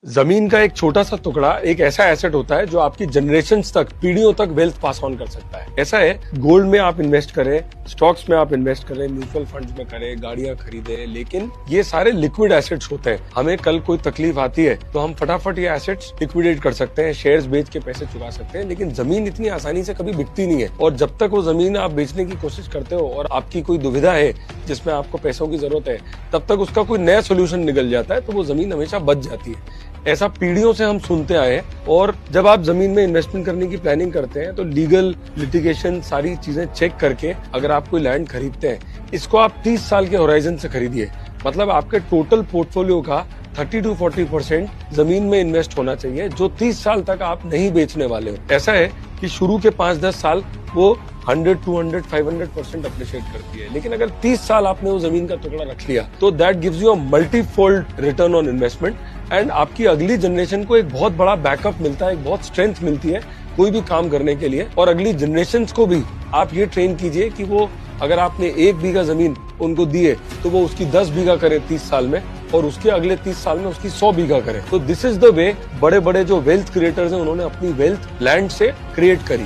जमीन का एक छोटा सा टुकड़ा एक ऐसा एसेट होता है जो आपकी जनरेशंस तक, पीढ़ियों तक वेल्थ पास ऑन कर सकता है। ऐसा है, गोल्ड में आप इन्वेस्ट करें, स्टॉक्स में आप इन्वेस्ट करें, म्यूचुअल फंड्स में करें, गाड़ियां खरीदें, लेकिन ये सारे लिक्विड एसेट्स होते हैं। हमें कल कोई तकलीफ आती है तो हम फटाफट ये एसेट्स लिक्विडेट कर सकते हैं, शेयर्स बेच के पैसे चुका सकते हैं। लेकिन जमीन इतनी आसानी से कभी बिकती नहीं है, और जब तक वो जमीन आप बेचने की कोशिश करते हो और आपकी कोई दुविधा है जिसमें आपको पैसों की जरूरत है, तब तक उसका कोई नया सोल्यूशन निकल जाता है तो वो जमीन हमेशा बच जाती है। ऐसा पीढ़ियों से हम सुनते आए हैं। और जब आप जमीन में इन्वेस्टमेंट करने की प्लानिंग करते हैं तो लीगल लिटिगेशन सारी चीजें चेक करके अगर आप कोई लैंड खरीदते हैं, इसको आप 30 साल के होराइजन से खरीदिए। मतलब आपके टोटल पोर्टफोलियो का 30 to 40% जमीन में इन्वेस्ट होना चाहिए, जो 30 साल तक आप नहीं बेचने वाले हो। ऐसा है कि शुरू के 5-10 साल वो 100, 200, 500% अप्रिशिएट करती है, लेकिन अगर 30 साल आपने वो जमीन का टुकड़ा रख लिया तो that gives you a multifold return on investment, and आपकी अगली जनरेशन को एक बहुत बड़ा बैकअप मिलता है, एक बहुत स्ट्रेंथ मिलती है कोई भी काम करने के लिए। और अगली जनरेशन को भी आप ये ट्रेन कीजिए कि वो, अगर आपने 1 बीघा जमीन उनको दिए तो वो उसकी 10 बीघा करे 30 साल में, और उसके अगले 30 साल में उसकी 100 बीघा करे। तो दिस इज द वे बड़े बड़े जो वेल्थ क्रिएटर्स हैं उन्होंने अपनी वेल्थ लैंड से क्रिएट करी।